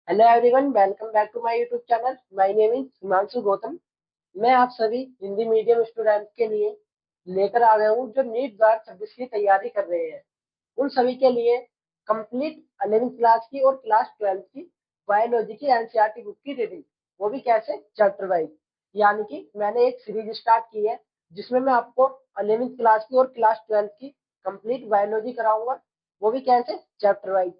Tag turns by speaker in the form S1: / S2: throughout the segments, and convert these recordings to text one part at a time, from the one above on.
S1: Hello everyone, welcome back to my YouTube channel. My name is Himanshu Gautam. मैं आप सभी Hindi medium student के लिए लेकर आ गया हूँ जो नीट 2026 की तैयारी कर रहे हैं। उन सभी के लिए कंप्लीट 11th क्लास की और क्लास 12th की बायोलॉजी की एनसीईआरटी बुक की रीडिंग, वो भी कैसे, चैप्टर वाइज। यानी कि मैंने एक सीरीज स्टार्ट की है जिसमें मैं आपको 11th क्लास की और क्लास 12th की कंप्लीट बायोलॉजी कराऊंगा, वो भी कैसे, चैप्टर वाइज।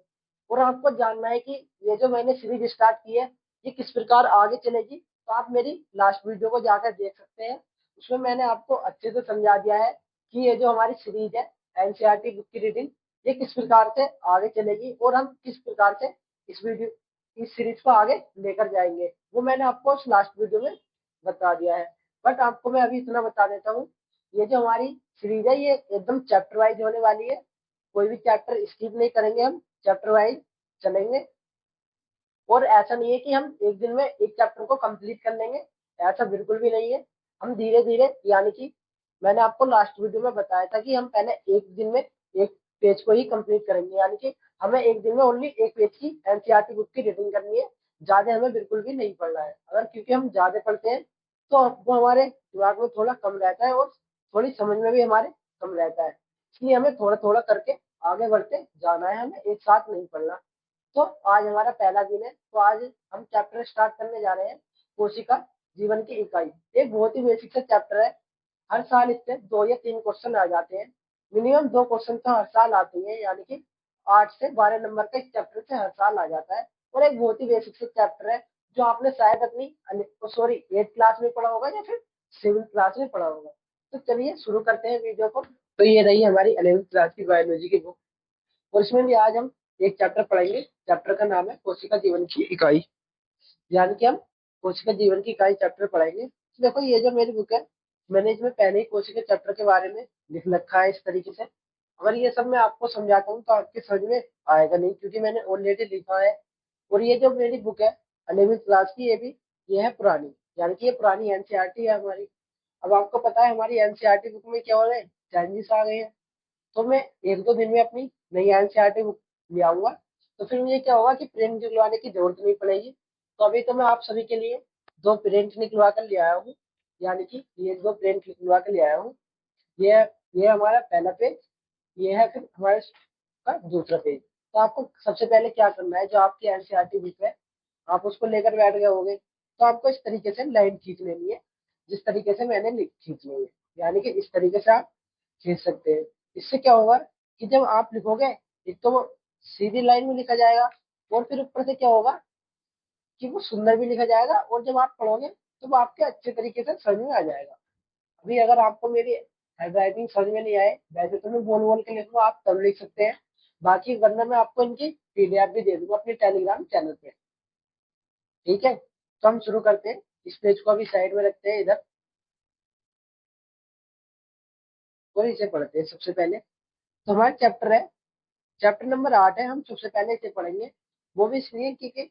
S1: और आपको जानना है कि ये जो मैंने सीरीज स्टार्ट की है ये किस प्रकार आगे चलेगी, तो आप मेरी लास्ट वीडियो को जाकर देख सकते हैं। उसमें मैंने आपको अच्छे से समझा दिया है कि ये जो हमारी सीरीज है एनसीईआरटी बुक की रीडिंग, ये किस प्रकार से आगे चलेगी और हम किस प्रकार से इस सीरीज को आगे लेकर जाएंगे, वो मैंने आपको उस लास्ट वीडियो में बता दिया है। बट आपको मैं अभी इतना बता देता हूँ, ये जो हमारी सीरीज है ये एकदम चैप्टर वाइज होने वाली है। कोई भी चैप्टर स्किप नहीं करेंगे, हम चैप्टर वाइज चलेंगे। और ऐसा नहीं है कि हम एक दिन में एक चैप्टर को कंप्लीट कर लेंगे, ऐसा बिल्कुल भी नहीं है। हम धीरे धीरे, यानी कि मैंने आपको लास्ट वीडियो में बताया था कि हम पहले एक दिन में एक पेज को ही कंप्लीट करेंगे, यानी कि हमें एक दिन में ओनली एक पेज की एनसीईआरटी बुक की रीडिंग करनी है। ज्यादा हमें बिल्कुल भी नहीं पढ़ना है। अगर क्योंकि हम ज्यादा पढ़ते हैं तो वो हमारे दिमाग में थोड़ा कम रहता है और थोड़ी समझ में भी हमारे कम रहता है। इसलिए हमें थोड़ा थोड़ा करके आगे बढ़ते जाना है, हमें एक साथ नहीं पढ़ना। तो आज हमारा पहला दिन है, तो आज हम चैप्टर स्टार्ट करने जा रहे हैं, कोशिका जीवन की इकाई। एक बहुत ही बेसिक सा चैप्टर है। हर साल इससे 2 या 3 क्वेश्चन आ जाते हैं। मिनिमम 2 क्वेश्चन तो हर साल आते हैं, यानी कि 8 से 12 नंबर का इस चैप्टर से हर साल आ जाता है। और एक बहुत ही बेसिक सा चैप्टर है जो आपने शायद अपनी सॉरी 8th क्लास में पढ़ा होगा या फिर 7th क्लास में पढ़ा होगा। तो चलिए शुरू करते हैं वीडियो को। तो ये रही हमारी 11th क्लास की बायोलॉजी की बुक, और इसमें भी आज हम एक चैप्टर पढ़ेंगे। चैप्टर का नाम है कोशिका जीवन की इकाई। यानी कि हम कोशिका जीवन की इकाई चैप्टर पढ़ेंगे। तो देखो, ये जो मेरी बुक है, मैंने इसमें पहले ही कोशिका चैप्टर के बारे में लिख रखा है इस तरीके से। अगर ये सब मैं आपको समझाता हूँ तो आपके समझ में आएगा नहीं, क्योंकि मैंने ऑलरेडी लिखा है। और ये जो मेरी बुक है 11th क्लास की, ये है पुरानी, यानी कि ये पुरानी एनसीईआरटी है हमारी। अब आपको पता है हमारी एनसीईआरटी बुक में क्या हो रहा है, चेंजेस आ गए हैं। तो मैं 1-2 दिन में अपनी नई एनसीईआरटी बुक ले आऊंगा। तो फिर मुझे क्या होगा कि प्रिंट निकलवाने की जरूरत नहीं पड़ेगी। तो अभी तो मैं आप सभी के लिए 2 प्रिंट निकलवा कर ले आया हूँ, यानी कि ये 2 प्रिंट निकलवा कर ले आया हूँ। ये ये हमारा पहला पेज, ये है फिर हमारे का दूसरा पेज। तो आपको सबसे पहले क्या करना है, जो आपकी एनसीईआरटी बुक है आप उसको लेकर बैठ गए होगे, तो आपको इस तरीके से लाइन खींच लेनी है, जिस तरीके से मैंने खींच ली है। यानी कि इस तरीके से आप खींच सकते हैं। इससे क्या होगा कि जब आप लिखोगे, एक तो वो सीधी लाइन में लिखा जाएगा, और फिर ऊपर से क्या होगा कि वो सुंदर भी लिखा जाएगा, और जब आप पढ़ोगे तो वो आपके अच्छे तरीके से समझ में आ जाएगा। अभी अगर आपको मेरी हैंड राइटिंग समझ में नहीं आए, वैसे तो मैं बोल बोल के लिखूंगा, आप तब लिख सकते हैं। बाकी वरना मैं आपको इनकी पीडीएफ भी दे दूंगा अपने टेलीग्राम चैनल पे। ठीक है, तो हम शुरू करते हैं। इस पेज को अभी साइड में रखते हैं इधर, और इसे पढ़ते हैं सबसे पहले। तो हमारा चैप्टर है, चैप्टर नंबर 8 है। हम सबसे पहले इसे पढ़ेंगे, वो भी इसलिए क्योंकि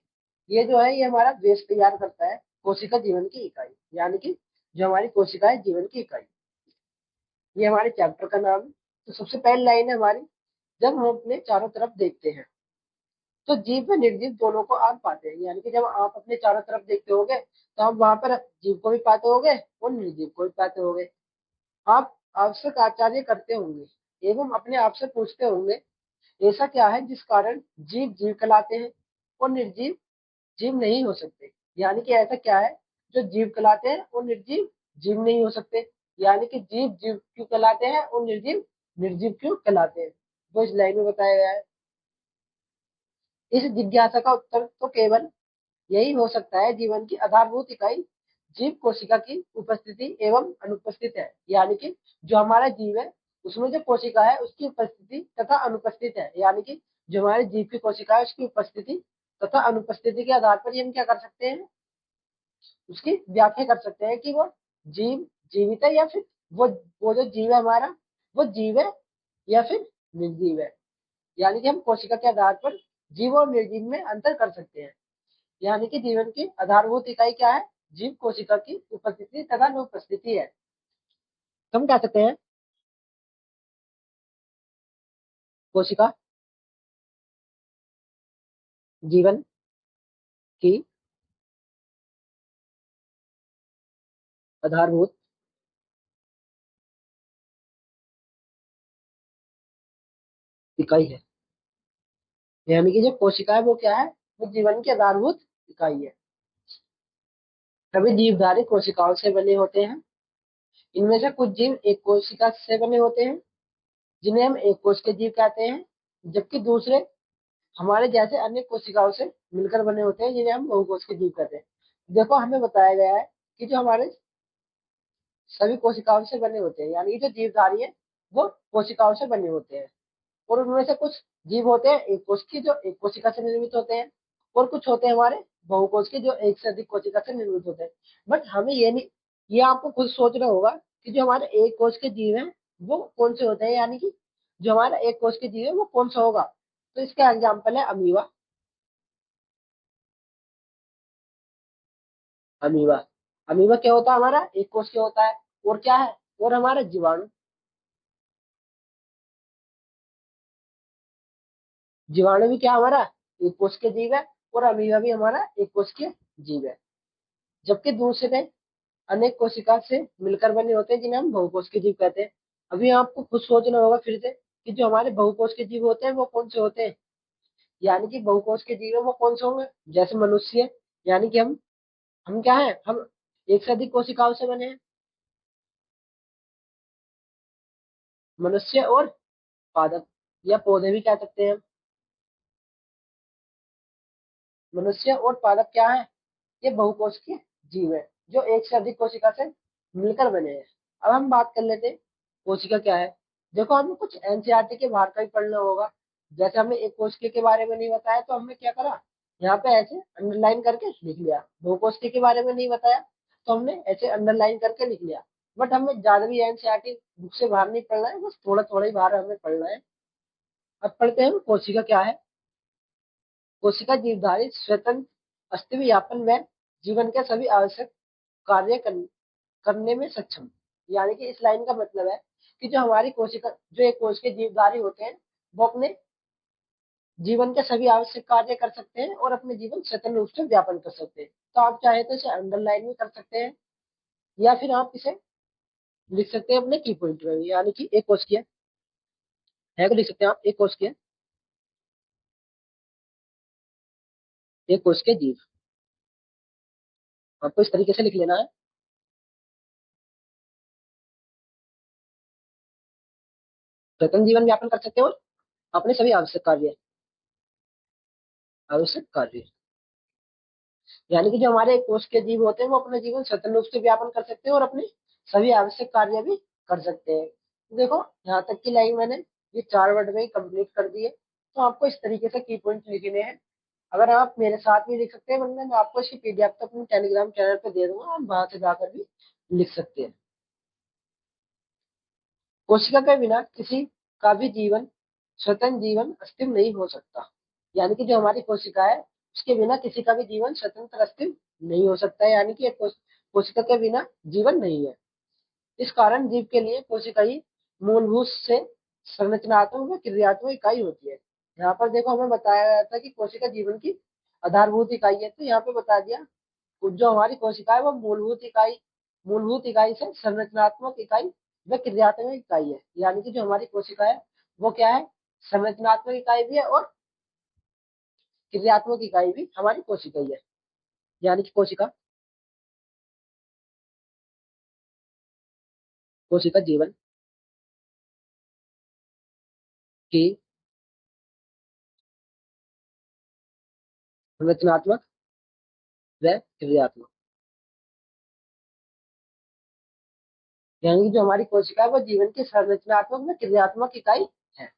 S1: ये जो है ये हमारा बेस तैयार करता है कोशिका जीवन की इकाई, यानी कि जो हमारी कोशिका है जीवन की इकाई, ये हमारे चैप्टर का नाम है। तो सबसे पहली लाइन है हमारी, जब हम अपने चारों तरफ देखते हैं तो जीव व निर्जीव दोनों को आप पाते हैं। यानी कि जब आप अपने चारों तरफ देखते होगे तो आप वहां पर जीव को भी पाते होगे और निर्जीव को भी पाते होगे। आप आवश्यक आचार्य करते होंगे एवं अपने आप से पूछते होंगे, ऐसा क्या है जिस कारण जीव जीव कहलाते हैं और निर्जीव जीव नहीं हो सकते। यानी कि ऐसा क्या है जो जीव कहलाते हैं और निर्जीव जीव नहीं हो सकते। यानी कि जीव जीव क्यों कहलाते हैं और निर्जीव निर्जीव क्यों कहलाते हैं, वो इस लाइन में बताया गया है। इस जिज्ञासा का उत्तर तो केवल यही हो सकता है, जीवन की आधारभूत इकाई जीव कोशिका की उपस्थिति एवं अनुपस्थित है। यानी कि जो हमारा जीव है उसमें जो कोशिका है उसकी उपस्थिति तथा अनुपस्थित है। यानी कि जो हमारे जीव की कोशिका है उसकी उपस्थिति तथा अनुपस्थिति के आधार पर ही हम क्या कर सकते हैं, उसकी व्याख्या कर सकते हैं कि वो जीव जीवित है या फिर वो जो जीव है हमारा, वो जीव है या फिर निर्जीव है। यानी कि हम कोशिका के आधार पर जीव और निर्जीव में अंतर कर सकते हैं। यानी कि जीवन की आधारभूत इकाई क्या है, जीव कोशिका की उपस्थिति तथा अनुपस्थिति है। तो हम कह सकते हैं कोशिका जीवन की आधारभूत इकाई है। यानी कि जो कोशिका है वो क्या है, वो जीवन की आधारभूत इकाई है। सभी जीवधारी कोशिकाओं से बने होते हैं। इनमें से कुछ जीव एक कोशिका से बने होते हैं, जिन्हें हम एक कोश के जीव कहते हैं, जबकि दूसरे हमारे जैसे अन्य कोशिकाओं से मिलकर बने होते हैं, जिन्हें हम बहुकोश के जीव कहते हैं। देखो, हमें बताया गया है कि जो हमारे सभी कोशिकाओं से बने होते हैं, यानी कि जो जीवधारी है वो कोशिकाओं से बने होते हैं। और उनमें से कुछ जीव होते हैं एक कोश की, जो एक कोशिका से निर्मित होते हैं, और कुछ होते हैं हमारे बहुकोश के, जो एक से अधिक कोशिका से निर्मित होते हैं। बट हमें ये नहीं, ये आपको खुद सोचना होगा कि जो हमारे एक कोश के जीव हैं वो कौन से होते हैं, यानी कि जो हमारा एक कोश के जीव है वो कौन सा होगा। तो इसका एग्जाम्पल है अमीबा। अमीबा अमीबा क्या होता है, हमारा एक कोश क्या होता है, और क्या है, और हमारा जीवाणु। जीवाणु भी क्या हमारा एक कोश के जीव है, और अमीबा भी हमारा एक कोश के जीव है। जबकि दूसरे अनेक कोशिका से मिलकर बने होते हैं, जिन्हें हम बहुकोश के जीव कहते हैं। अभी आपको खुद सोचना होगा फिर से कि जो हमारे बहुकोश के जीव होते हैं वो कौन से होते हैं। यानी कि बहुकोश के जीव है वो कौन से होंगे, जैसे मनुष्य। यानी कि हम क्या है, हम एक से अधिक कोशिकाओं से बने हैं। मनुष्य और पादप, या पौधे भी कह सकते हैं। मनुष्य और पादप क्या है, ये बहुकोश के जीव है, जो एक से अधिक कोशिका से मिलकर बने हैं। अब हम बात कर लेते हैं कोशिका क्या है। देखो, हमें कुछ एनसीईआरटी के बाहर का ही पढ़ना होगा। जैसे हमें एक कोशिका के बारे में नहीं बताया तो हमने क्या करा, यहाँ पे ऐसे अंडरलाइन करके लिख लिया। दो कोशिका के बारे में नहीं बताया तो हमने ऐसे अंडरलाइन करके लिख लिया। बट हमें ज्यादा भी एनसीईआरटी बुक से बाहर नहीं पढ़ना है, बस थोड़ा थोड़ा ही बाहर हमें पढ़ना है। अब पढ़ते हैं कोशिका क्या है। कोशिका जीवधारी स्वतंत्र अस्तित्व यापन व जीवन के सभी आवश्यक कार्य करने में सक्षम। यानी कि इस लाइन का मतलब है कि जो हमारी कोशिका, जो एक कोश के जीवधारी होते हैं, वो अपने जीवन के सभी आवश्यक कार्य कर सकते हैं और अपने जीवन स्वतंत्र रूप से व्यापन कर सकते हैं। तो आप चाहे तो इसे अंडरलाइन भी कर सकते हैं, या फिर आप इसे लिख सकते हैं अपने की पॉइंट में भी। यानी कि एक कोश की है तो लिख सकते हैं आप, एक कोश की है, एक कोश के जीव। आपको इस तरीके से लिख लेना है। स्वतंत्र जीवन व्यापन कर सकते हैं और अपने सभी आवश्यक कार्य। यानी कि जो हमारे कोश के जीव होते हैं वो अपने जीवन स्वतंत्र रूप से व्यापन कर सकते हैं और अपने सभी आवश्यक कार्य भी कर सकते हैं। तो देखो, यहाँ तक की लाइन मैंने ये 4 वर्ड में ही कंप्लीट कर दी है। तो आपको इस तरीके से की पॉइंट लिखने हैं। अगर आप मेरे साथ भी लिख सकते हैं, वरना मैं आपको इसकी पीडीएफ तो अपने टेलीग्राम चैनल पे दे दूंगा, आप वहां से जाकर भी लिख सकते हैं। कोशिका के बिना किसी का भी जीवन, स्वतंत्र जीवन अस्तित्व नहीं हो सकता। यानी कि जो हमारी कोशिका है उसके बिना किसी का भी जीवन स्वतंत्र अस्तित्व नहीं हो सकता है। यानी कि एक कोशिका के बिना जीवन नहीं है। इस कारण जीव के लिए कोशिका ही मूलभूत से संरचनात्मक व क्रियात्मक इकाई होती है। यहाँ पर देखो, हमें बताया गया था कि कोशिका जीवन की आधारभूत इकाई है, तो यहाँ पे बता दिया जो हमारी कोशिका है वो मूलभूत इकाई से संरचनात्मक इकाई व क्रियात्मक इकाई है। यानी कि जो हमारी कोशिका है वो क्या है, संरचनात्मक इकाई भी है और क्रियात्मक इकाई भी हमारी कोशिका ही है। यानी कि कोशिका जीवन की संरचनात्मक व क्रियात्मक, यानी कि जो हमारी कोशिका है वो जीवन की संरचनात्मक व क्रियात्मक इकाई है।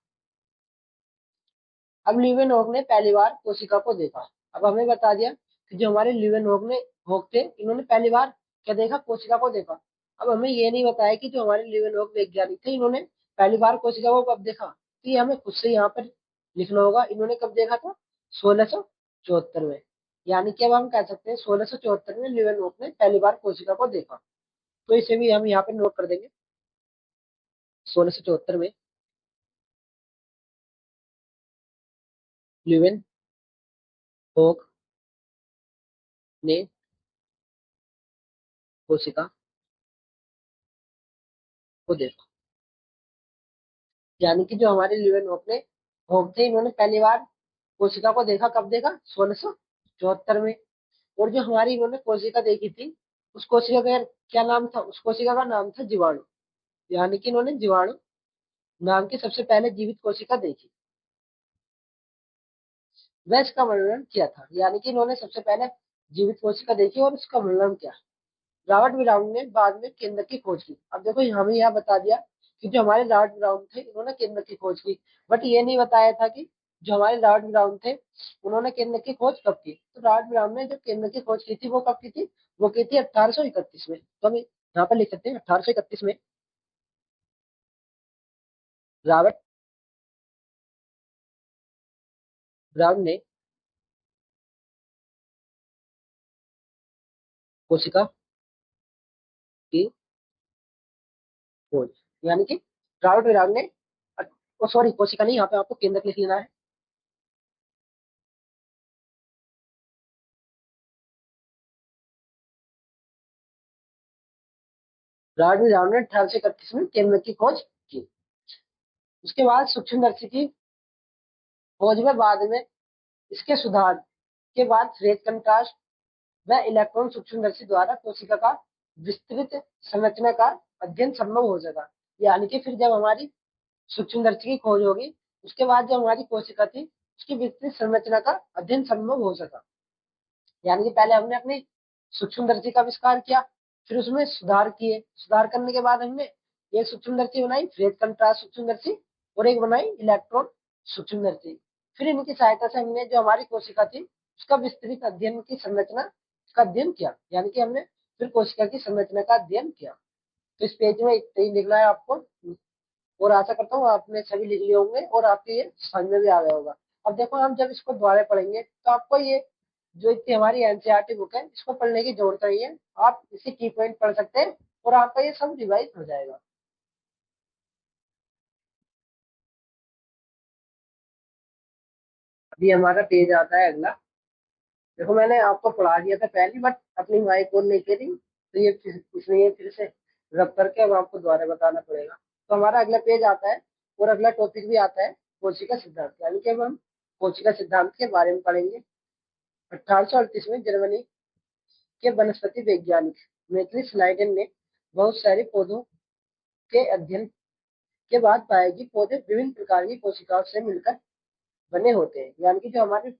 S1: अब ल्यूवेनहोक ने पहली बार कोशिका को देखा। अब हमें बता दिया कि जो हमारे ल्यूवेनहोक थे, इन्होंने पहली बार क्या देखा, कोशिका को देखा। अब हमें ये नहीं बताया कि जो हमारे ल्यूवेनहोक वैज्ञानिक थे, इन्होंने पहली बार कोशिका को कब देखा। तो ये हमें खुद से यहाँ पर लिखना होगा, इन्होंने कब देखा था, 1674 में। यानी कि अब हम कह सकते हैं 1674 में ल्यूवेनहोक ने पहली बार कोशिका को देखा। तो इसे भी हम यहाँ पे नोट कर देंगे, 1674 में ल्यूवेनहोक ने कोशिका को देखा। यानी कि जो हमारे लिवेनहॉफ ने होप थे, इन्होंने पहली बार कोशिका को देखा, कब देखा? 1674 में। और जो हमारी इन्होंने कोशिका देखी थी, उस कोशिका का क्या नाम था? उस कोशिका का नाम था जीवाणु। यानी कि इन्होंने जीवाणु नाम की सबसे पहले जीवित कोशिका देखी, वह इसका वर्णन किया था। यानी कि इन्होंने सबसे पहले जीवित कोशिका देखी और उसका वर्णन किया। रॉबर्ट ब्राउन ने बाद में केंद्र की खोज की। अब देखो हमें यह बता दिया कि जो हमारे रॉबर्ट ब्राउन थे, इन्होंने केंद्र की खोज की, बट ये नहीं बताया था कि जो हमारे रॉबर्ट ब्राउन थे, उन्होंने केंद्र की खोज कब की। तो रॉबर्ट ब्राउन ने जो केंद्र की खोज की थी, वो कब की थी? वो की थी 1831 में। तो हम यहाँ पर लिख सकते हैं 1831 में रॉबर्ट ब्राउन ने कोशिका की खोज। यानी कि रॉबर्ट ब्राउन ने, सॉरी कोशिका नहीं, यहाँ पे आपको केंद्र लिख लेना है। रॉबर्ट ब्राउन ने 1831 में केंद्र की खोज की। उसके बाद सूक्ष्मदर्शी की खोज में बाद में इसके सुधार के बाद फ्रेज कंट्रास्ट व इलेक्ट्रॉन सूक्ष्मदर्शी द्वारा कोशिका का विस्तृत संरचना का अध्ययन संभव हो सका। यानी कि फिर जब हमारी सूक्ष्मदर्शी की खोज होगी, उसके बाद जो हमारी कोशिका थी, उसकी विस्तृत संरचना का अध्ययन संभव हो सका। यानी कि पहले हमने अपनी सूक्ष्मदर्शी का आविष्कार किया, फिर उसमें सुधार किए, सुधार करने के बाद हमने एक सूक्ष्मदर्शी बनाई फ्रेज कंट्रास्ट सूक्ष्मदर्शी, और एक बनाई इलेक्ट्रॉन सूक्ष्मदर्शी। फिर इनकी सहायता से हमने जो हमारी कोशिका थी, उसका विस्तृत अध्ययन की संरचना का अध्ययन किया। यानी कि हमने फिर कोशिका की संरचना का अध्ययन किया। तो इस पेज में इतना ही लिखना है आपको, और आशा करता हूँ आपने सभी लिख लिए होंगे और आपके ये समझ में भी आ गया होगा। अब देखो हम जब इसको दोबारा पढ़ेंगे, तो आपको ये जो इतनी हमारी एनसीईआरटी बुक है, इसको पढ़ने की जरूरत नहीं है। आप इसे की पॉइंट पढ़ सकते हैं और आपका ये सब रिवाइज हो जाएगा। अभी हमारा पेज आता है अगला। देखो मैंने आपको पढ़ा दिया था पहले, बट अपनी माइक ऑन नहीं करी, तो ये इसलिए फिर से रब करके अब आपको दोबारा बताना पड़ेगा। तो हमारा अगला पेज आता है और अगला टॉपिक भी आता है कोशिका सिद्धांत। यानी कि अब हम कोशिका सिद्धांत के बारे में पढ़ेंगे। 1838 में जर्मनी के वनस्पति वैज्ञानिक मैथ्यूस लाइडेन ने बहुत सारे पौधों के अध्ययन के बाद पाया कि पौधे विभिन्न प्रकार की कोशिकाओं से मिलकर बने होते हैं। यानी कि जो हमारे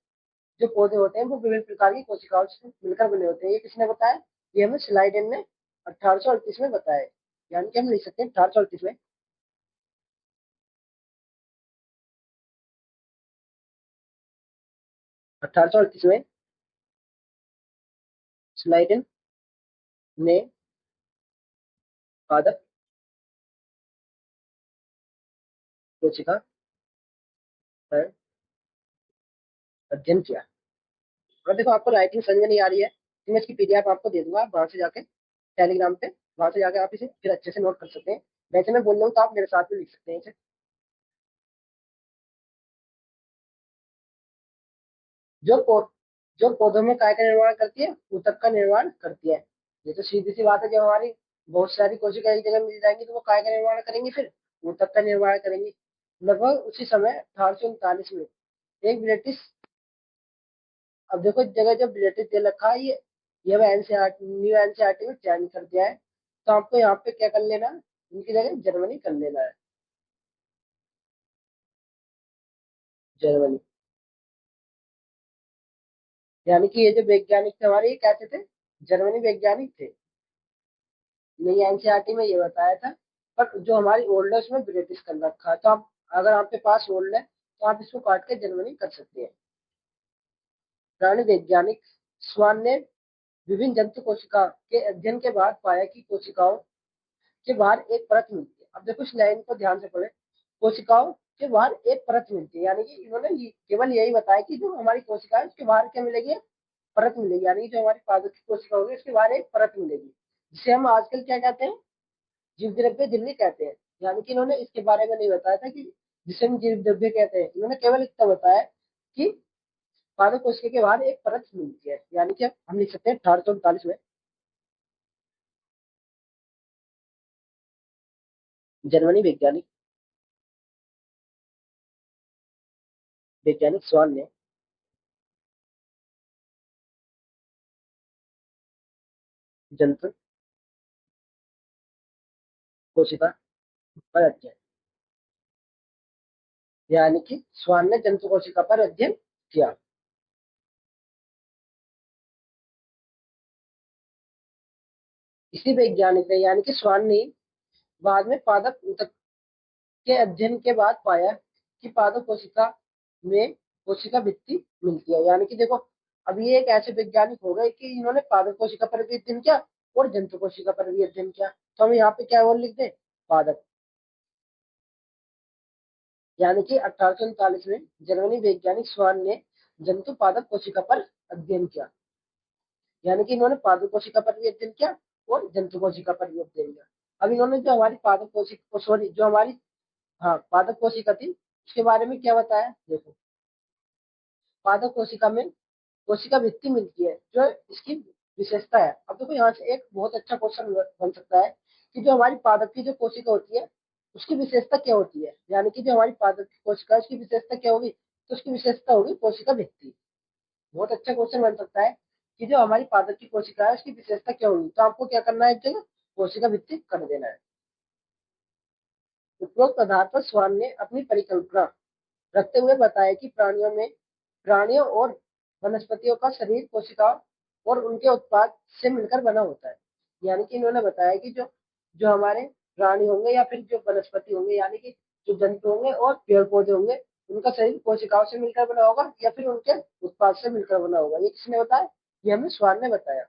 S1: जो पौधे होते हैं, वो विभिन्न प्रकार की कोशिकाओं से मिलकर बने होते हैं। ये किसने बताया? ये हमें स्लाइडेन ने 1838 में बताया। यानी कि हम लिख सकते हैं 1838 में 1838 में स्लाइडेन ने पादप कोशिका पर अध्ययन किया। और देखो आपको राइटिंग समझ में नहीं आ रही है, तो मैं इसकी पीडीएफ आपको दे दूंगा, वहां से जाके टेलीग्राम पे, वहां से जाके आप इसे फिर अच्छे से नोट कर सकते हैं। वैसे मैं बोल रहा हूँ तो आप मेरे साथ में लिख सकते हैं इसे। जो पौ, जो पौधों में काय का निर्माण करती है, ऊतक का निर्माण करती है। ये तो सीधी सी बात है, जब हमारी बहुत सारी कोशिका एक जगह मिल जाएंगी, तो वो काय का निर्माण करेंगी, फिर ऊतक का निर्माण करेंगी। लगभग उसी समय 1839 में एक ब्रिटिश, अब देखो जगह जो ब्रिटिश दे रखा है, ये एनसीआरटी, न्यू एनसीआरटी में चयन कर दिया है। तो आपको यहाँ पे क्या कर लेना है? इनकी जगह जर्मनी कर लेना है। जर्मनी। यानी कि ये जो वैज्ञानिक थे हमारे, ये कैसे थे? जर्मनी वैज्ञानिक थे। नहीं एनसीईआरटी में ये बताया था, पर जो हमारी ओल्ड है उसमें ब्रिटिश कर रखा है। तो आप, अगर आपके पास ओल्ड है, तो आप इसको काट के जर्मनी कर सकते हैं। प्राणी वैज्ञानिक स्वान ने विभिन्न जंतु कोशिका के अध्ययन के बाद पाया कि कोशिकाओं के बाहर एक परत मिलती है। अब देखो इस लाइन को ध्यान से पढ़े, कोशिकाओं के बाहर एक परत मिलती है। यानी कि इन्होंने केवल यही बताया कि जो हमारी कोशिका है, उसके बाहर क्या मिलेगी? परत मिलेगी। यानी कि जो हमारी पादप की कोशिका होगी, उसके बाहर एक परत मिलेगी, जिसे हम आजकल क्या कहते हैं? जीव द्रव्य झिल्ली कहते हैं। यानी कि इन्होंने इसके बारे में नहीं बताया था कि जिसे हम जीव द्रव्य कहते हैं। इन्होंने केवल इतना बताया कि पादप कोशिका के बाहर एक परत मिलती है, यानी कि हम लिख सकते हैं 1839 में जर्मनी वैज्ञानिक वैज्ञानिक स्वान ने जंतु कोशिका पर अध्ययन, यानी कि स्वान ने जंतु कोशिका पर अध्ययन किया। इसी वैज्ञानिक ने यानी कि स्वान ने बाद में पादप ऊतक के अध्ययन के बाद पाया कि पादप कोशिका में कोशिका भित्ति मिलती है। यानी कि देखो, अब ये एक ऐसे वैज्ञानिक हो गए कि इन्होंने पादप कोशिका पर भी अध्ययन किया और जंतु कोशिका पर भी अध्ययन किया। तो हम यहाँ पे क्या और लिख दें, पादप। यानी कि 1839 में जर्मनी वैज्ञानिक स्वान ने जंतु पादप कोशिका पर अध्ययन किया, यानी कि इन्होंने पादप कोशिका पर भी अध्ययन किया और जंतु कोशिका पर भी अध्ययन किया। अब इन्होंने जो हमारी पादप कोशिका, सॉरी, जो हमारी, हाँ, पादप कोशिका थी, उसके बारे में क्या बताया, देखो। पादप कोशिका में कोशिका भित्ति मिलती है जो इसकी विशेषता है। अब देखो, यहाँ से एक बहुत अच्छा क्वेश्चन बन सकता है कि जो हमारी पादप की जो कोशिका होती है उसकी विशेषता क्या होती है। यानी कि जो हमारी पादप की कोशिका है उसकी विशेषता क्या होगी, तो उसकी विशेषता होगी कोशिका भित्ति। बहुत अच्छा क्वेश्चन बन सकता है कि जो हमारी पादप की कोशिका है उसकी विशेषता क्या होगी, तो आपको क्या करना है, एक जगह कोशिका भित्ति कर देना है। उपरोक्त आधार पर स्वान ने अपनी परिकल्पना रखते हुए बताया कि प्राणियों और वनस्पतियों का शरीर कोशिका और उनके उत्पाद से मिलकर बना होता है। यानी कि इन्होंने बताया कि जो जो हमारे प्राणी होंगे या फिर जो वनस्पति होंगे, यानी कि जो जंतु होंगे और पेड़ पौधे होंगे, उनका शरीर कोशिकाओं से मिलकर बना होगा या फिर उनके उत्पाद से मिलकर बना होगा। ये किसने बताया, ये हमें स्वान ने बताया।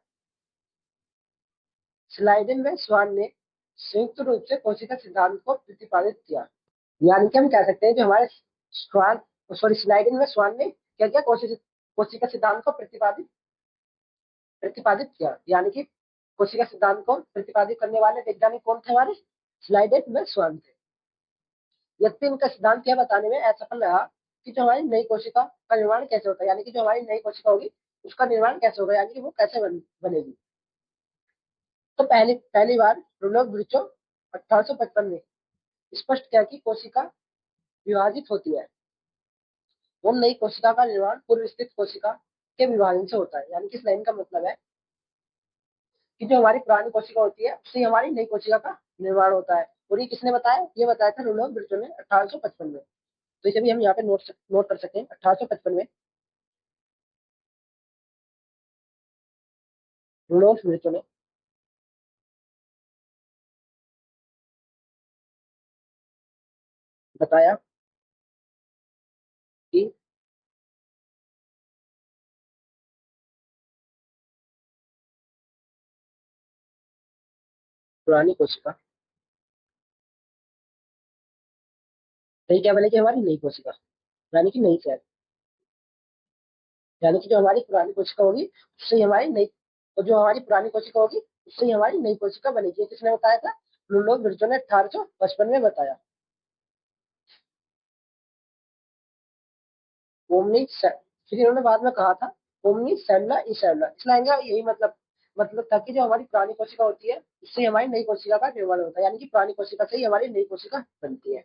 S1: स्लाइडन में स्वान ने संयुक्त रूप से कोशिका सिद्धांत को प्रतिपादित किया। यानी कि हम कह सकते हैं जो हमारे स्वान, सॉरी, स्लाइडिंग में स्वान ने क्या किया, कोशिका सिद्धांत को प्रतिपादित प्रतिपादित किया। यानी कि कोशिका सिद्धांत को प्रतिपादित करने वाले वैज्ञानिक कौन थे, हमारे स्लाइडेन में स्वान थे। यद्यपि उनका सिद्धांत यह बताने में असफल रहा कि जो हमारी नई कोशिका का निर्माण कैसे होता है, यानी कि जो हमारी नई कोशिका होगी उसका निर्माण कैसे होगा, यानी कि वो कैसे बनेगी। तो पहली पहली बार रुडोल्फ विर्चो 1855 में स्पष्ट किया कि कोशिका विभाजित होती है और नई कोशिका का निर्माण पूर्व स्थित कोशिका के विभाजन से होता है। यानी कि इस लाइन का मतलब है कि जो हमारी पुरानी कोशिका होती है उससे हमारी नई कोशिका का निर्माण होता है। और ये किसने बताया, ये बताया था रुडोल्फ विर्चो ने 1855 में। तो इसे भी हम यहाँ पे नोट कर सकते हैं, 1855 में रुडोल्फ विर्चो ने बताया कि पुरानी कोशिका, सही क्या बनेगी, हमारी नई कोशिका, यानी कि नई सेल। यानी कि जो हमारी पुरानी कोशिका होगी उससे हमारी नई, और जो हमारी पुरानी कोशिका होगी उससे हमारी नई कोशिका बनेगी। ये किसने बताया था, रुडोल्फ विर्चो ने 1855 में बताया। ओमनी फिर इन्होंने बाद में कहा था ओमनी सेलुला ई सेलुला। इस लाइन का यही मतलब था कि जो हमारी पुरानी कोशिका होती है उससे हमारी नई कोशिका का निर्माण होता है, यानी कि पुरानी कोशिका से ही हमारी नई कोशिका बनती है।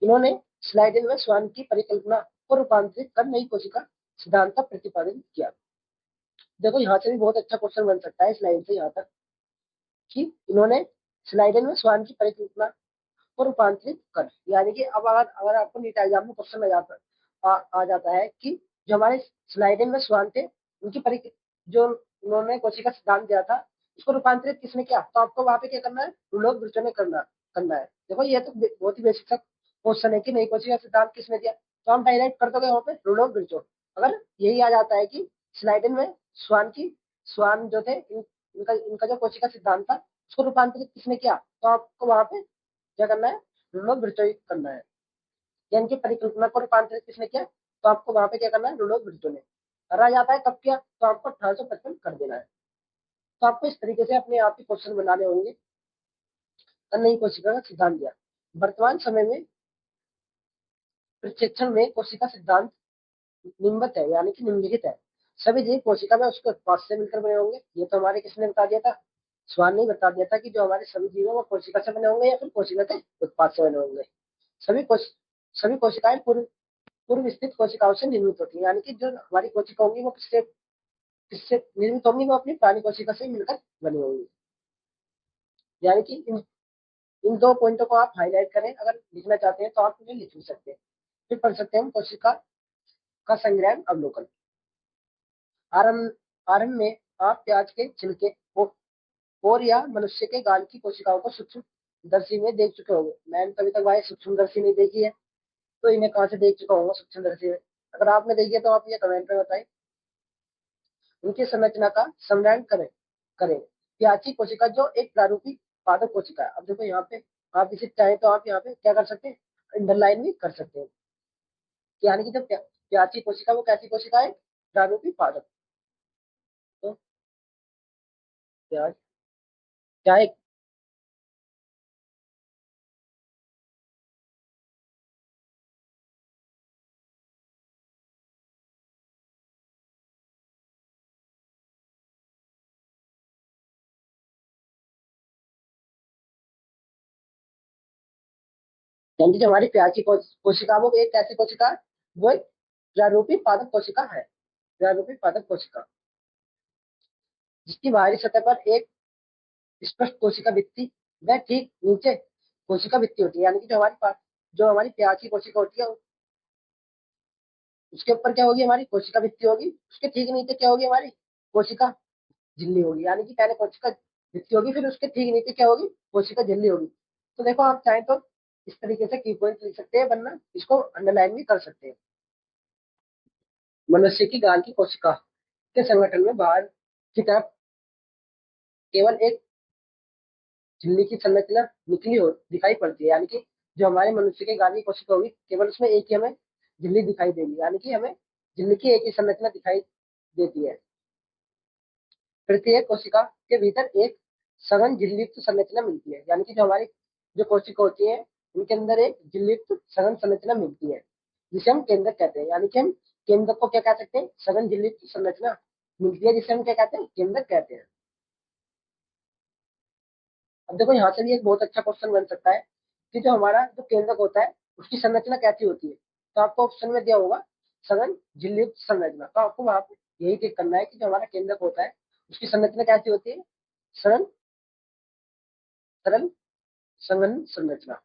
S1: इन्होंने स्लाइडिन में स्वान की परिकल्पना को रूपांतरित कर नई कोशिका सिद्धांत का प्रतिपादन किया। देखो, यहाँ से भी बहुत अच्छा क्वेश्चन बन सकता है इस लाइन से यहाँ तक कि इन्होंने स्लाइडन में स्वान की परिकल्पना को रूपांतरित कर, यानी कि अब अगर आपको नीट एग्जाम में क्वेश्चन आ जाता है कि जो हमारे स्लाइडन में स्वान थे उनकी जो उन्होंने कोशिका सिद्धांत दिया था उसको रूपांतरित किसने किया, तो आपको वहां पे क्या करना है, रुडोल्फ विर्चो ने करना है। देखो, ये तो बहुत ही बेसिक सा क्वेश्चन है कि नई कोशिका सिद्धांत किसने दिया, तो हम डायरेक्ट कर दोगे वहां पे रुडोल्फ विर्चो। अगर यही आ जाता है कि स्लाइडन में स्वान जो थे इनका जो कोशिका सिद्धांत था उसको रूपांतरित किसने किया, तो आपको वहां पे क्या करना है, रुडोल्फ विर्चो करना है। यानी कि परिकल्पना को रूपांतरित किसने किया, तो आपको वहां पे क्या करना है, रुडोल्फ विर्चो ने। रह जाता है कब किया, तो आपको 1855 कर देना है। तो आपको इस तरीके से अपने आप ही क्वेश्चन बनाने होंगे। नई कोशिका का सिद्धांत दिया। वर्तमान समय में प्रशिक्षण में कोशिका सिद्धांत निम्बत है यानी कि निम्नलिखित है। सभी जीव कोशिका में उसके उत्पाद से मिलकर बने होंगे। ये तो हमारे किसने बता दिया था? स्वान ने बता दिया था कि जो हमारे सभी जीव हैं वो कोशिका से बने होंगे या फिर कोशिका के उत्पाद से बने होंगे। सभी कोश सभी कोशिकाएं पूर्व स्थित कोशिकाओं से निर्मित होती है, यानी कि जो हमारी कोशिका होंगी वो किससे किससे निर्मित होंगी? वो अपनी प्राणी कोशिका से मिलकर बनी होंगी। यानी कि इन दो पॉइंटों को आप हाईलाइट करें, अगर लिखना चाहते हैं तो आप उन्हें लिख भी सकते हैं। फिर पढ़ सकते हैं हम कोशिका का संग्रहण अवलोकन। आरंभ आरंभ में आप प्याज के छिलके और या मनुष्य के गाल की कोशिकाओं को सूक्ष्म दर्शी में देख चुके होंगे। मैंने कभी तक भाई सूक्ष्म दर्शी नहीं देखी है, तो इन्हें कहाँ से देख चुका होगा सूक्ष्म दर्शी में? अगर आपने देखी है तो आप ये कमेंट में बताएं। उनकी संरचना का संवर्णन करें। प्याची कोशिका जो एक प्रारूपी पादप कोशिका है। अब देखो यहाँ पे आप इसे चाहे तो आप यहाँ पे क्या कर सकते हैं? अंडरलाइन भी कर सकते हैं। यानी कि जब प्याची कोशिका वो कैसी कोशिका है? प्रारूपी पादप। तो प्याज क्या है? यानी कि जो हमारी प्याची कोशिका वो एक कैसी कोशिका है? वो एक प्रारूपी पादप कोशिका है। प्रारूपी पादप कोशिका जिसकी बाहरी सतह पर एक स्पष्ट कोशिका भित्ति व ठीक नीचे कोशिका भित्ति होती है। यानी कि जो हमारी प्याज की कोशिका होती है उसके ऊपर क्या होगी? हमारी कोशिका भित्ति होगी। उसके ठीक नीचे क्या होगी? हमारी कोशिका झिल्ली होगी। यानी कि पहले कोशिका भित्ति होगी, फिर उसके ठीक नीचे क्या होगी? कोशिका झिल्ली होगी। तो देखो आप चाहें तो इस तरीके से की पॉइंट लिख सकते हैं, वरना इसको अंडरलाइन भी कर सकते हैं। मनुष्य की गाल की कोशिका के संगठन में बाहर की तरफ केवल एक झिल्ली की संरचना निकली हो दिखाई पड़ती है। यानी कि जो हमारे मनुष्य के गाल की कोशिका होगी केवल उसमें एक ही हमें झिल्ली दिखाई देगी। यानी कि हमें झिल्ली की एक ही संरचना दिखाई देती है। प्रत्येक कोशिका के भीतर एक सघन झिल्लीयुक्त संरचना मिलती है। यानी कि जो हमारी जो कोशिका होती है उनके अंदर एक झिल्लीयुक्त सघन संरचना मिलती है जिसे हम केंद्रक कहते हैं। यानी कि हम केंद्रक को क्या कह सकते हैं? सघन झिल्लीयुक्त संरचना मिलती है जिसे हम क्या कहते हैं? केंद्रक कहते हैं। अब देखो यहाँ से भी एक बहुत अच्छा क्वेश्चन बन सकता है कि जो हमारा जो केंद्रक होता है उसकी संरचना कैसी होती है? तो आपको ऑप्शन में दिया होगा सघन झिल्लीयुक्त संरचना। तो आपको वहां पे यही टिक करना है कि जो हमारा केंद्रक होता है उसकी संरचना कैसी होती है? सरल सरल सघन संरचना,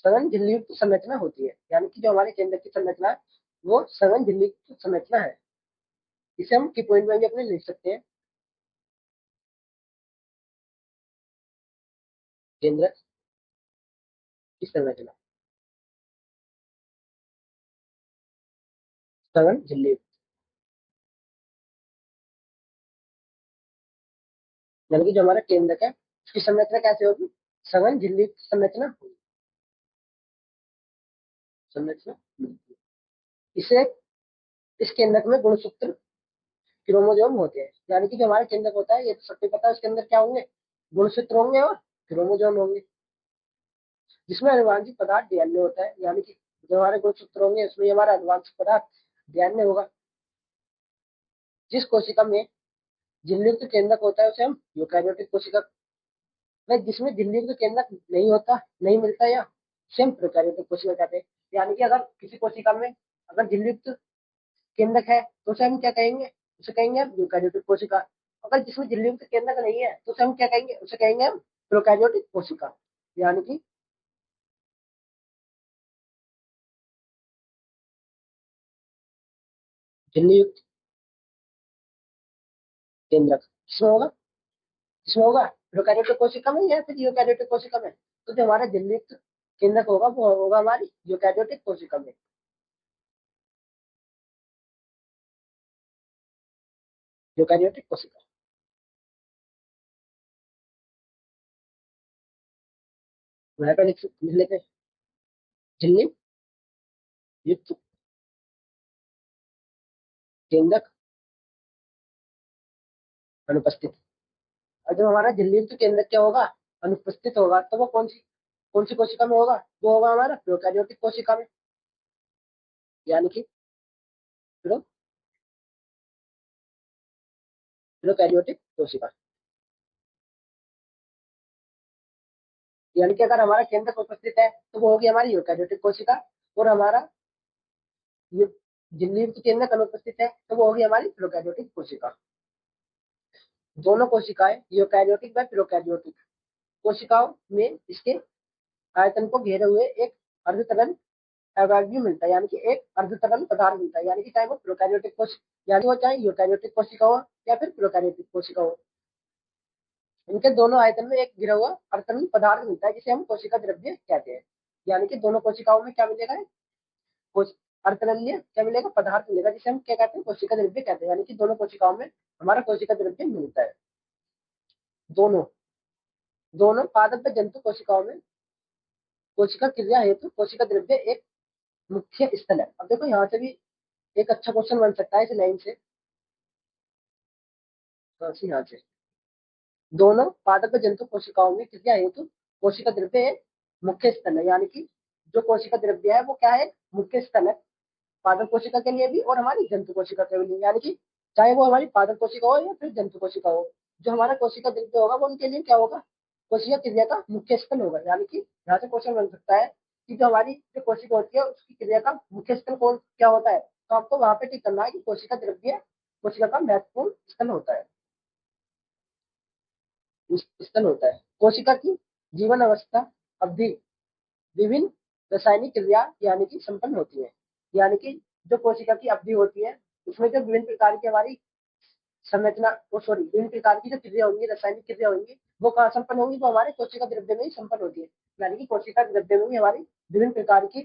S1: सघन झिल्लीयुक्त संरचना होती है। यानी कि जो हमारे केंद्र की संरचना है वो सघन झिल्लीयुक्त संरचना है। इसे हम की पॉइंट में भी अपने लिख सकते हैं। केंद्र की संरचना सघन झिल्लीयुक्त, यानी कि जो हमारा केंद्र है उसकी संरचना कैसे होगी? सघन झिल्लीयुक्त संरचना होगी। संरचना मिलती है। इसे इस केंद्रक में गुणसूत्र क्रोमोजोम होते हैं। यानी कि जो हमारा केंद्रक होता है ये तो सबको पता है उसके अंदर क्या होंगे? गुणसूत्र होंगे और क्रोमोजोम होंगे जिसमें अनुवांशिक पदार्थ डीएनए होता है। यानी कि जो हमारे गुणसूत्र होंगे उसमें हमारा अनुवांशिक पदार्थ डीएनए होगा। जिस कोशिका में झिल्ली युक्त केंद्रक होता है उसे हम यूकैरियोटिक कोशिका में, जिसमें झिल्ली युक्त केंद्रक नहीं होता नहीं मिलता या उसे हम प्रोकैरियोटिक कोशिका कहते हैं। यानी कि अगर किसी कोशिका में अगर झिल्ली युक्त केंद्रक है तो उसे हम क्या कहेंगे? उसे कहेंगे हम यूकैरियोटिक कोशिका। अगर जिसमें झिल्ली युक्त केंद्रक नहीं है तो उसे हम क्या कहेंगे? उसे कहेंगे हम प्रोकैरियोटिक कोशिका। यानी कि झिल्ली युक्त केंद्रक किसमें होगा? किसमें होगा? प्रोकैरियोटिक कोशिका में या फिर यूकैरियोटिक कोशिका में? तो जो हमारा झिल्ली युक्त केंद्रक होगा वो होगा हमारी यूकैरियोटिक कोशिका में। यूकैरियोटिक कोशिका वहां पर लिख लेते हैं झिल्ली युक्त केंद्रक अनुपस्थित। और जब हमारा झिल्ली युक्त केंद्रक क्या होगा? अनुपस्थित होगा तो वो कौन सी कोशिका में होगा? वो होगा हमारा प्रोकैरियोटिक कोशिका में। यानी कि प्रोकैरियोटिक कोशिका। यानी कि अगर हमारा केंद्रक उपस्थित है तो वो होगी हमारी यूकैरियोटिक कोशिका, और हमारा झिल्ली युक्त केंद्रक अनुपस्थित है तो वो होगी हमारी प्रोकैरियोटिक कोशिका। दोनों कोशिकाएं यूकैरियोटिक व प्रोकैरियोटिक कोशिकाओं में इसके आयतन को घेरे हुए एक अर्धतरल अवयव मिलता है, यानी कि एक अर्धतरल पदार्थ मिलता है। यानी कि चाहे वो प्रोकैरियोटिक कोशिका, यानी वो चाहे यूकैरियोटिक कोशिका हो या फिर प्रोकैरियोटिक कोशिका हो, इनके दोनों आयतन में एक गिरा हुआ अर्धतरल पदार्थ मिलता है जिसे हम कोशिका द्रव्य कहते हैं। यानी कि दोनों कोशिकाओं में क्या मिलेगा, अर्धतरलीय क्या मिलेगा, पदार्थ मिलेगा जिसे हम क्या कहते हैं, कोशिका द्रव्य कहते हैं। यानी कि दोनों कोशिकाओं में हमारा कोशिका द्रव्य मिलता है। दोनों दोनों पादप जंतु कोशिकाओं में कोशिका क्रिया हेतु कोशिका द्रव्य एक मुख्य स्थल है। अब देखो यहाँ से भी एक अच्छा क्वेश्चन बन सकता है इस लाइन से, तो यहाँ से दोनों पादप जंतु कोशिकाओं में क्रिया हेतु कोशिका द्रव्य एक मुख्य स्थल है। यानी कि जो कोशिका द्रव्य है वो क्या है, मुख्य स्थल है पादप कोशिका के लिए भी और हमारी जंतु कोशिका के लिए। यानी कि चाहे वो हमारी पादप कोशिका हो या फिर जंतु कोशिका हो, जो हमारा कोशिका द्रव्य होगा वो उनके लिए क्या होगा, कोशिका क्रिया का मुख्य स्थल होगा। यानी कि यहाँ से क्वेश्चन बन सकता है कि जो हमारी जो कोशिका होती है उसकी क्रिया का मुख्य स्थल कौन क्या होता है, तो आपको वहां पे टिक करना है कि कोशिका द्रव्य कोशिका का महत्वपूर्ण स्थल होता है, स्थल होता है। कोशिका की जीवन अवस्था अवधि विभिन्न रासायनिक क्रिया यानी कि संपन्न होती है। यानी कि जो कोशिका की अवधि होती है उसमें जो विभिन्न प्रकार की हमारी संरचना विभिन्न प्रकार की जो क्रिया होंगी, रासायनिक क्रिया होंगी, वो कहाँ संपन्न होंगी, वो हमारे कोशिका द्रव्य में ही संपन्न होती है। यानी कि कोशिका द्रव्य में ही हमारी विभिन्न प्रकार की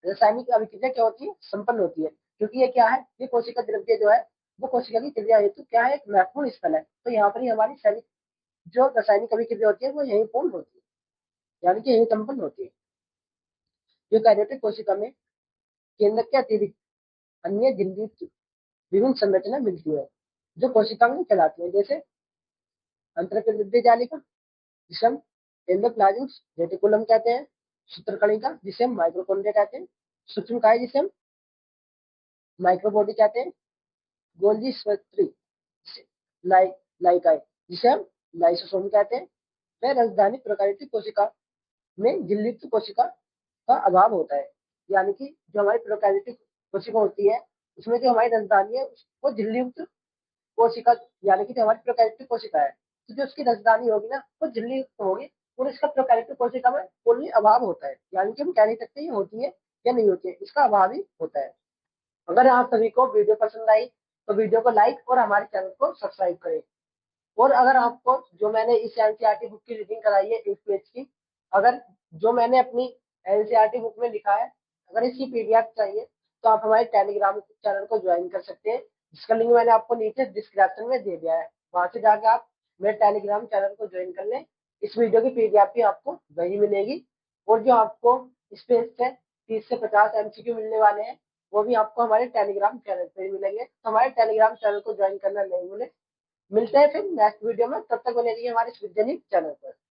S1: रासायनिक अभिक्रिया क्या होती है, संपन्न होती है। क्योंकि ये क्या है, ये कोशिका द्रव्य जो है वो कोशिका की क्रिया हेतु क्या है, एक महत्वपूर्ण स्थल है। तो यहाँ पर ही हमारी सारी जो रासायनिक अभिक्रिया होती है वो यही पूर्ण होती है, यानी कि यही संपन्न होती है। यूकैरियोटिक कोशिका में केंद्रक के अतिरिक्त अन्य झिल्ली विभिन्न संरचना मिलती है जो कोशिका में कहलाती है, जैसे अंतरकेंद्रीय जालिका जिसे हम एंडोप्लाज्म रेटिकुलम कहते हैं, सूत्रकणिका जिसे हम माइक्रोकॉन्ड्रिया कहते हैं, सूक्ष्मकाय जिसे हम माइक्रोबॉडी कहते हैं, गोल्जी स्वेत्री लाइकाई जिसे हम लाइसोसोम कहते हैं। वह राजधानी प्रोकैरियोटिक कोशिका में झिल्लियुक्त कोशिका का अभाव होता है। यानी कि जो हमारी प्रोकैरियोटिक कोशिका होती है उसमें जो हमारी राजधानी है वो झिल्लियुक्त कोशिका, यानी कि जो हमारी प्रोकैरियोटिक कोशिका है तो जो उसकी राजधानी होगी ना वो झिल्लियुक्त होगी, और इसका प्रोकैरियोटिक कोशिका में कोई अभाव होता है। यानी कि हम कह नहीं सकते ये होती है या नहीं होती है, इसका अभाव ही होता है। अगर आप सभी को वीडियो पसंद आई तो वीडियो को लाइक और हमारे चैनल को सब्सक्राइब करें। और अगर आपको जो मैंने इस एनसीईआरटी बुक की रीडिंग कराई है 1 पेज की, अगर जो मैंने अपनी एनसीईआरटी बुक में लिखा है, अगर इसकी पीडीएफ चाहिए तो आप हमारे टेलीग्राम चैनल को ज्वाइन कर सकते हैं, जिसका लिंक मैंने आपको नीचे डिस्क्रिप्शन में दे दिया है। वहां से जाकर आप मेरे टेलीग्राम चैनल को ज्वाइन कर लें। इस वीडियो की पीडीएफ भी आपको वही मिलेगी, और जो आपको इस पेज से 30 से 50 एमसीक्यू मिलने वाले हैं वो भी आपको हमारे टेलीग्राम चैनल पर ही मिलेंगे। तो हमारे टेलीग्राम चैनल को ज्वाइन करना नहीं भूलें। मिलते हैं फिर नेक्स्ट वीडियो में, तब तक बने रहिए हमारे इस विद्यानिक चैनल पर।